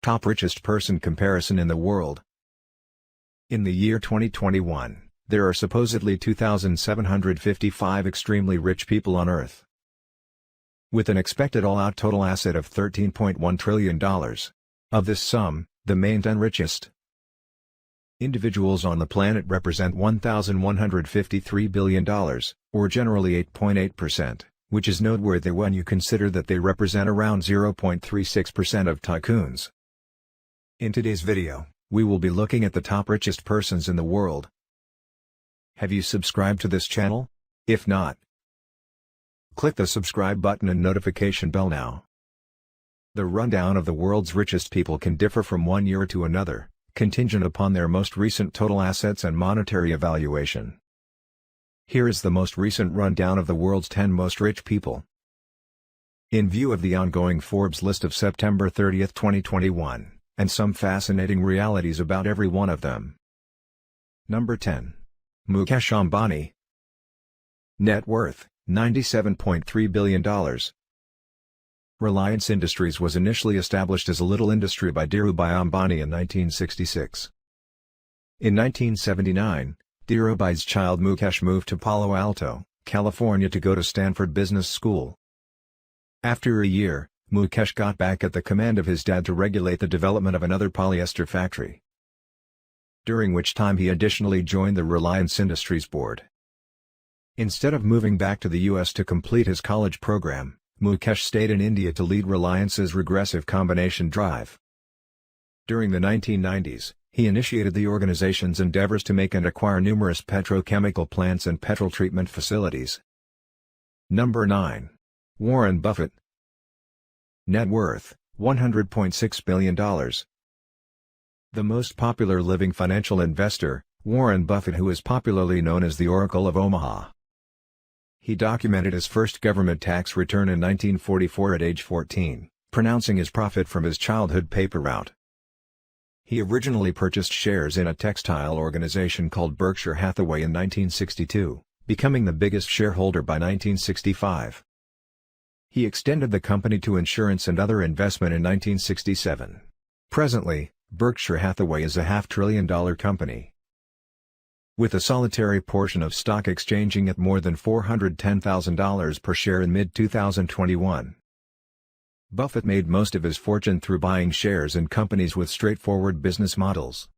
Top richest person comparison in the world. In the year 2021, there are supposedly 2,755 extremely rich people on Earth, with an expected all-out total asset of $13.1 trillion. Of this sum, the main 10 richest individuals on the planet represent $1,153 billion, or generally 8.8%, which is noteworthy when you consider that they represent around 0.36% of tycoons. In today's video, we will be looking at the top richest persons in the world. Have you subscribed to this channel? If not, click the subscribe button and notification bell now. The rundown of the world's richest people can differ from one year to another, contingent upon their most recent total assets and monetary evaluation. Here is the most recent rundown of the world's 10 most rich people. In view of the ongoing Forbes list of September 30, 2021, and some fascinating realities about every one of them. Number 10. Mukesh Ambani. Net worth, $97.3 billion. Reliance Industries was initially established as a little industry by Dhirubhai Ambani in 1966. In 1979, Dhirubhai's child Mukesh moved to Palo Alto, California to go to Stanford Business School. After a year, Mukesh got back at the command of his dad to regulate the development of another polyester factory, during which time he additionally joined the Reliance Industries board. Instead of moving back to the US to complete his college program, Mukesh stayed in India to lead Reliance's regressive combination drive. During the 1990s, he initiated the organization's endeavors to make and acquire numerous petrochemical plants and petrol treatment facilities. Number 9. Warren Buffett. Net worth, $100.6 billion. The most popular living financial investor, Warren Buffett, who is popularly known as the Oracle of Omaha. He documented his first government tax return in 1944 at age 14, pronouncing his profit from his childhood paper route. He originally purchased shares in a textile organization called Berkshire Hathaway in 1962, becoming the biggest shareholder by 1965. He extended the company to insurance and other investment in 1967. Presently, Berkshire Hathaway is a $500 billion company, with a solitary portion of stock exchanging at more than $410,000 per share in mid-2021. Buffett made most of his fortune through buying shares in companies with straightforward business models.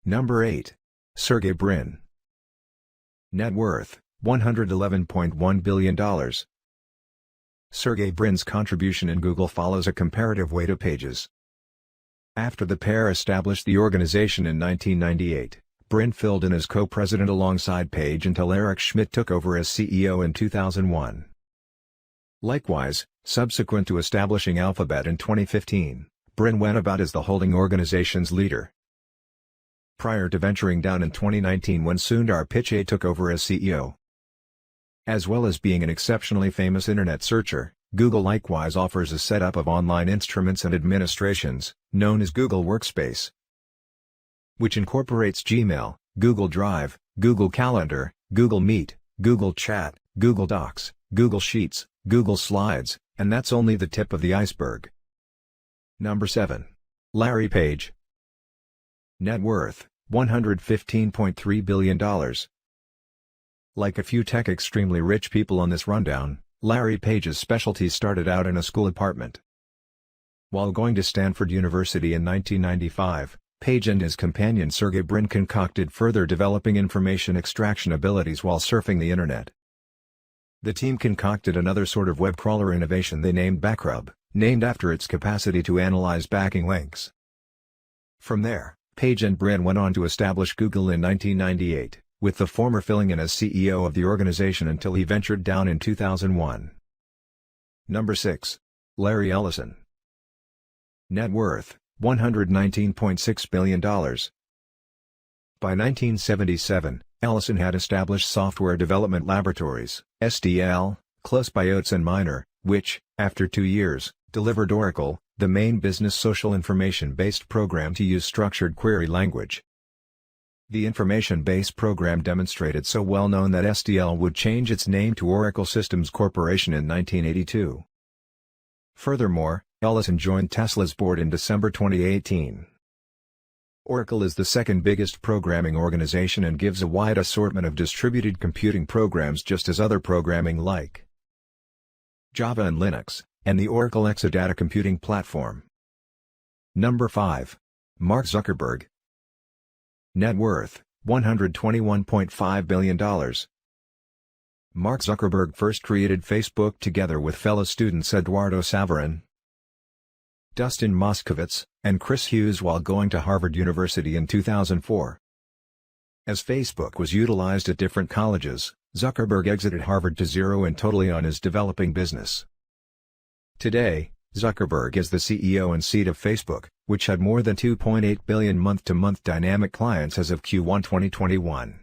Number 8. Sergey Brin. Net worth, $111.1 billion. Sergey Brin's contribution in Google follows a comparative way to Pages. After the pair established the organization in 1998, Brin filled in as co-president alongside Page until Eric Schmidt took over as CEO in 2001. Likewise, subsequent to establishing Alphabet in 2015, Brin went about as the holding organization's leader. Prior to venturing down in 2019 when Sundar Pichai took over as CEO. As well as being an exceptionally famous internet searcher, Google likewise offers a setup of online instruments and administrations, known as Google Workspace, which incorporates Gmail, Google Drive, Google Calendar, Google Meet, Google Chat, Google Docs, Google Sheets, Google Slides, and that's only the tip of the iceberg. Number 7. Larry Page. Net worth, $115.3 billion. Like a few tech extremely rich people on this rundown, Larry Page's specialty started out in a school apartment. While going to Stanford University in 1995, Page and his companion Sergey Brin concocted further developing information extraction abilities while surfing the internet. The team concocted another sort of web crawler innovation they named Backrub, named after its capacity to analyze backing links. From there, Page and Brin went on to establish Google in 1998, with the former filling in as CEO of the organization until he ventured down in 2001. Number 6. Larry Ellison. Net worth, $119.6 billion. By 1977, Ellison had established software development laboratories, SDL, close by Oates and Minor, which, after 2 years, delivered Oracle, the main business social information-based program to use structured query language. The information-based program demonstrated so well known that SDL would change its name to Oracle Systems Corporation in 1982. Furthermore, Ellison joined Tesla's board in December 2018. Oracle is the second biggest programming organization and gives a wide assortment of distributed computing programs just as other programming like Java and Linux, and the Oracle Exadata computing platform. Number 5. Mark Zuckerberg. Net worth, $121.5 billion. Mark Zuckerberg first created Facebook together with fellow students Eduardo Saverin, Dustin Moskovitz, and Chris Hughes while going to Harvard University in 2004. As Facebook was utilized at different colleges, Zuckerberg exited Harvard to zero in totally on his developing business. Today, Zuckerberg is the CEO and seat of Facebook, which had more than 2.8 billion month-to-month dynamic clients as of Q1 2021.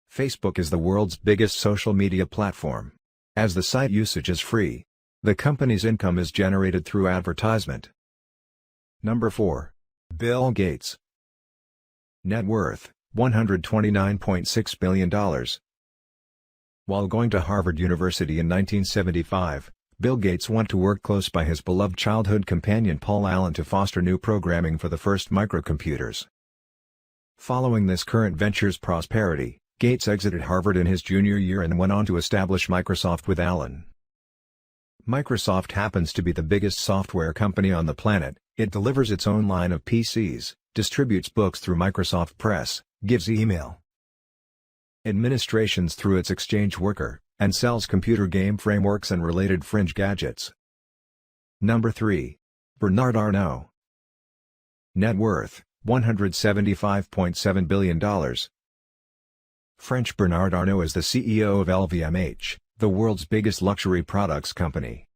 Facebook is the world's biggest social media platform. As the site usage is free, the company's income is generated through advertisement. Number 4. Bill Gates. Net worth, $129.6 billion. While going to Harvard University in 1975, Bill Gates went to work close by his beloved childhood companion Paul Allen to foster new programming for the first microcomputers. Following this current venture's prosperity, Gates exited Harvard in his junior year and went on to establish Microsoft with Allen. Microsoft happens to be the biggest software company on the planet. It delivers its own line of PCs, distributes books through Microsoft Press, gives email administrations through its Exchange Worker, and sells computer game frameworks and related fringe gadgets. Number 3. Bernard Arnault. Net worth, $175.7 billion. French Bernard Arnault is the CEO of LVMH, the world's biggest luxury products company.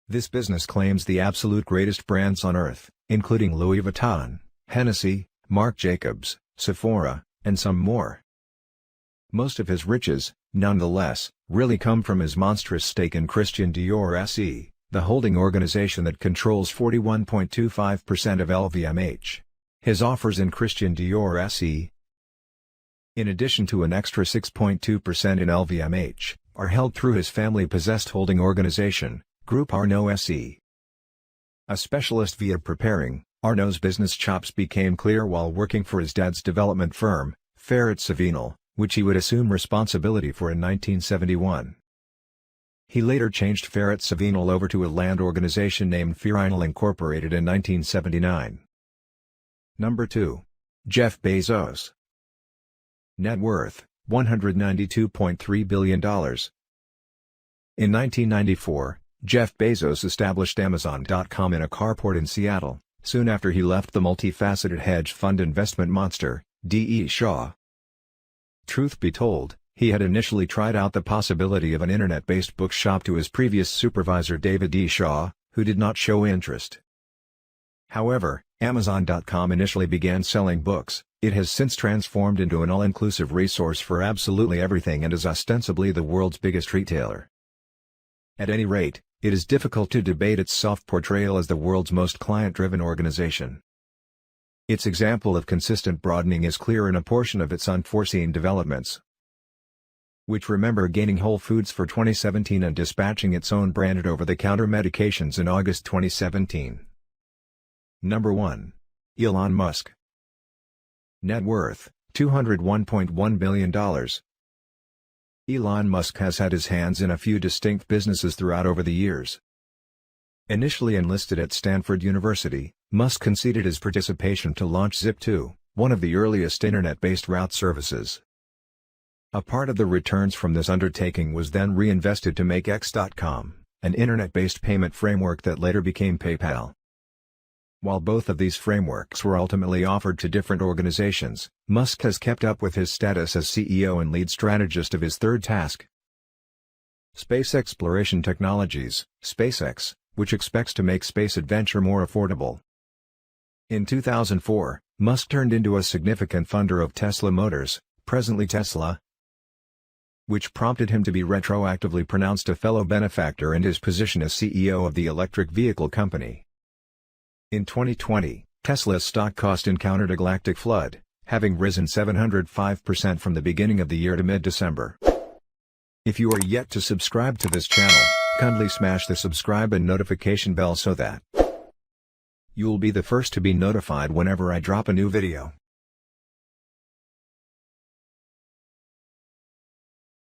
This business claims the absolute greatest brands on earth, including Louis Vuitton, Hennessy, Marc Jacobs, Sephora, and some more. Most of his riches, nonetheless, really come from his monstrous stake in Christian Dior SE, the holding organization that controls 41.25% of LVMH. His offers in Christian Dior SE, in addition to an extra 6.2% in LVMH, are held through his family-possessed holding organization, Group Arnault SE. A specialist via preparing, Arnault's business chops became clear while working for his dad's development firm, Ferret-Savinel, which he would assume responsibility for in 1971. He later changed Ferret-Savinel over to a land organization named Ferinel Incorporated in 1979. Number 2. Jeff Bezos. Net worth, $192.3 billion. In 1994, Jeff Bezos established Amazon.com in a carport in Seattle, soon after he left the multifaceted hedge fund investment monster, D.E. Shaw. Truth be told, he had initially tried out the possibility of an internet-based bookshop to his previous supervisor David E. Shaw, who did not show interest. However, Amazon.com initially began selling books. It has since transformed into an all-inclusive resource for absolutely everything and is ostensibly the world's biggest retailer. At any rate, it is difficult to debate its self-portrayal as the world's most client-driven organization. Its example of consistent broadening is clear in a portion of its unforeseen developments, which remember gaining Whole Foods for 2017 and dispatching its own branded over-the-counter medications in August 2017. Number 1. Elon Musk. Net worth, $201.1 billion. Elon Musk has had his hands in a few distinct businesses throughout over the years. Initially enlisted at Stanford University, Musk conceded his participation to launch Zip2, one of the earliest internet-based route services. A part of the returns from this undertaking was then reinvested to make X.com, an internet-based payment framework that later became PayPal. While both of these frameworks were ultimately offered to different organizations, Musk has kept up with his status as CEO and lead strategist of his third task, Space Exploration Technologies, SpaceX, which expects to make space adventure more affordable. In 2004, Musk turned into a significant funder of Tesla Motors, presently Tesla, which prompted him to be retroactively pronounced a fellow benefactor in his position as CEO of the electric vehicle company. In 2020, Tesla's stock cost encountered a galactic flood, having risen 705% from the beginning of the year to mid-December. If you are yet to subscribe to this channel, Kindly smash the subscribe and notification bell so that you'll be the first to be notified whenever I drop a new video.